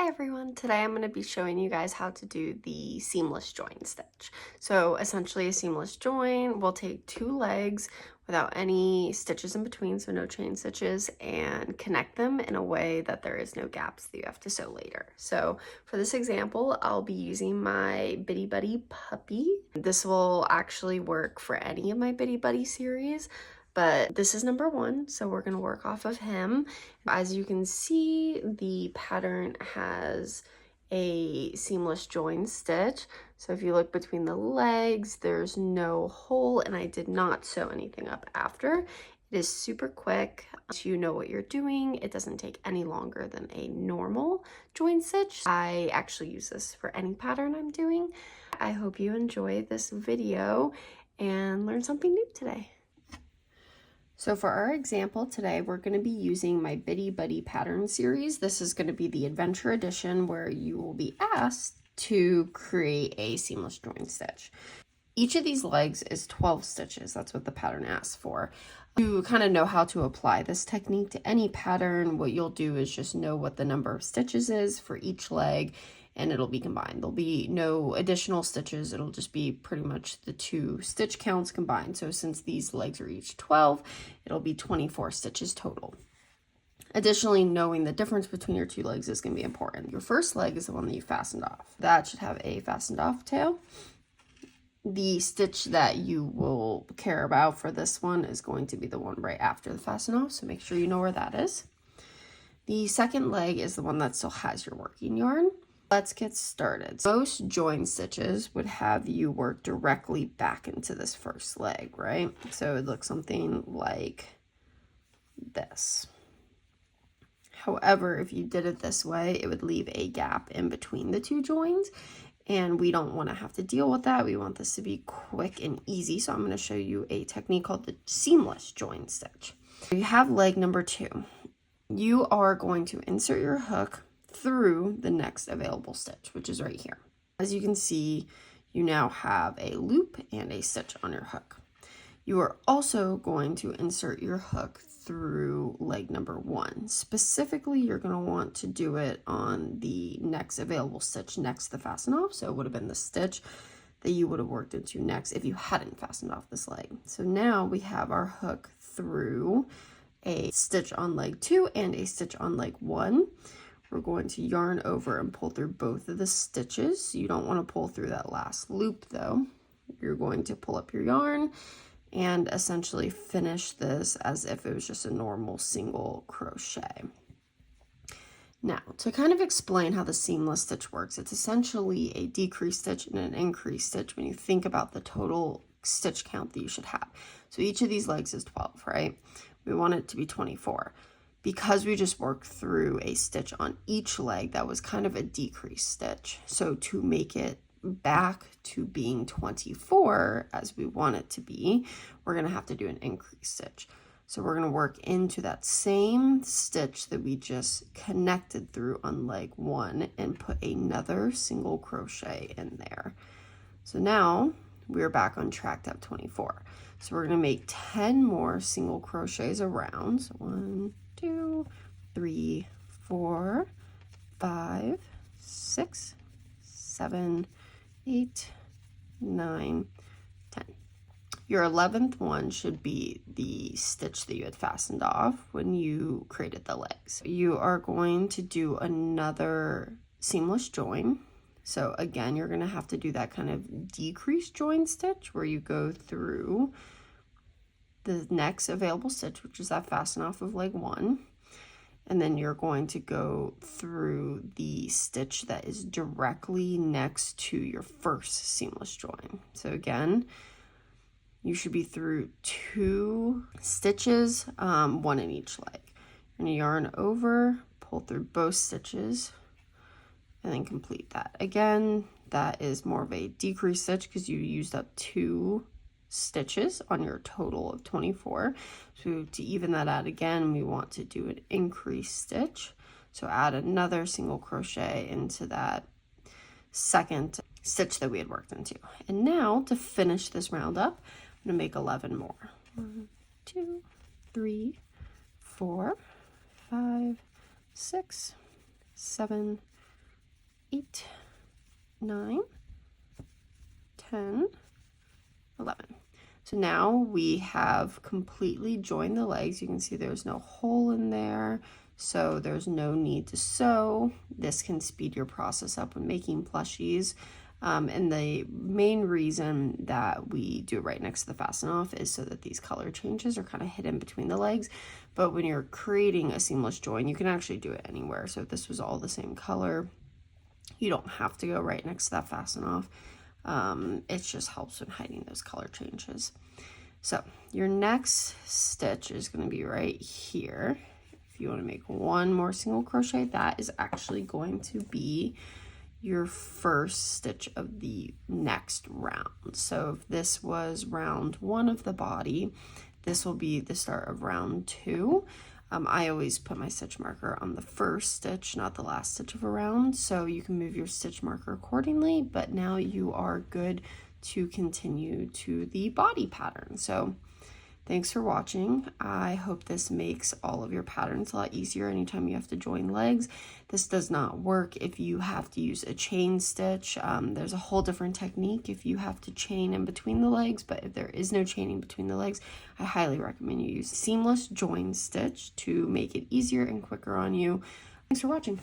everyone, today I'm going to be showing you guys how to do the seamless join stitch. So essentially a seamless join will take two legs without any stitches in between, so no chain stitches, and connect them in a way that there is no gaps that you have to sew later. So for this example, I'll be using my Bitty Buddy puppy. This will actually work for any of my Bitty Buddy series, but this is number one, so we're going to work off of him. As you can see, the pattern has a seamless join stitch. So if you look between the legs, there's no hole, and I did not sew anything up after. It is super quick. Once you know what you're doing, it doesn't take any longer than a normal join stitch. I actually use this for any pattern I'm doing. I hope you enjoy this video and learn something new today. So for our example today, we're going to be using my Bitty Buddy pattern series. This is going to be the adventure edition where you will be asked to create a seamless join stitch. Each of these legs is 12 stitches. That's what the pattern asks for. To kind of know how to apply this technique to any pattern, what you'll do is just know what the number of stitches is for each leg, and it'll be combined. There'll be no additional stitches. It'll just be pretty much the two stitch counts combined. So since these legs are each 12, it'll be 24 stitches total. Additionally, knowing the difference between your two legs is going to be important. Your first leg is the one that you fastened off. That should have a fastened off tail. The stitch that you will care about for this one is going to be the one right after the fasten off, so make sure you know where that is. The second leg is the one that still has your working yarn. Let's get started. Most join stitches would have you work directly back into this first leg, right? So it would look something like this. However, if you did it this way, it would leave a gap in between the two joins, and we don't want to have to deal with that. We want this to be quick and easy, so I'm going to show you a technique called the seamless join stitch. You have leg number 2. You are going to insert your hook through the next available stitch, which is right here. As you can see, you now have a loop and a stitch on your hook. You are also going to insert your hook through leg number 1. Specifically, you're going to want to do it on the next available stitch next to the fasten off. So it would have been the stitch that you would have worked into next if you hadn't fastened off this leg. So now we have our hook through a stitch on leg 2 and a stitch on leg 1. We're going to yarn over and pull through both of the stitches. You don't want to pull through that last loop though. You're going to pull up your yarn and essentially finish this as if it was just a normal single crochet. Now, to kind of explain how the seamless stitch works, it's essentially a decreased stitch and an increased stitch when you think about the total stitch count that you should have. So each of these legs is 12, right? We want it to be 24. Because we just worked through a stitch on each leg, that was kind of a decreased stitch. So to make it back to being 24 as we want it to be, we're going to have to do an increased stitch. So we're going to work into that same stitch that we just connected through on leg 1 and put another single crochet in there. So now we're back on track to have 24. So we're going to make 10 more single crochets around. So 1, 2, 3, 4, 5, 6, 7, 8, 9, 10. Your 11th one should be the stitch that you had fastened off when you created the legs. You are going to do another seamless join. So again, you're going to have to do that kind of decreased join stitch where you go through the next available stitch, which is that fasten off of leg 1. And then you're going to go through the stitch that is directly next to your first seamless join. So again, you should be through 2 stitches, 1 in each leg. You're going to yarn over, pull through both stitches, and then complete that. Again, that is more of a decreased stitch because you used up 2 stitches on your total of 24. So to even that out again, we want to do an increased stitch. So add another single crochet into that second stitch that we had worked into. And now to finish this round up, I'm going to make 11 more. 1, 2, 3, 4, 5, 6, 7, 8, 9, 10, 11. So now we have completely joined the legs. You can see there's no hole in there, so there's no need to sew. This can speed your process up when making plushies. And the main reason that we do it right next to the fasten off is so that these color changes are kind of hidden between the legs. But when you're creating a seamless join, you can actually do it anywhere. So if this was all the same color, you don't have to go right next to that fasten off. It just helps when hiding those color changes. So your next stitch is going to be right here. If you want to make one more single crochet, that is actually going to be your first stitch of the next round. So if this was round 1 of the body, this will be the start of round 2. I always put my stitch marker on the first stitch, not the last stitch of a round, so you can move your stitch marker accordingly, but now you are good to continue to the body pattern. So thanks for watching. I hope this makes all of your patterns a lot easier anytime you have to join legs. This does not work if you have to use a chain stitch. There's a whole different technique if you have to chain in between the legs, but if there is no chaining between the legs, I highly recommend you use seamless join stitch to make it easier and quicker on you. Thanks for watching.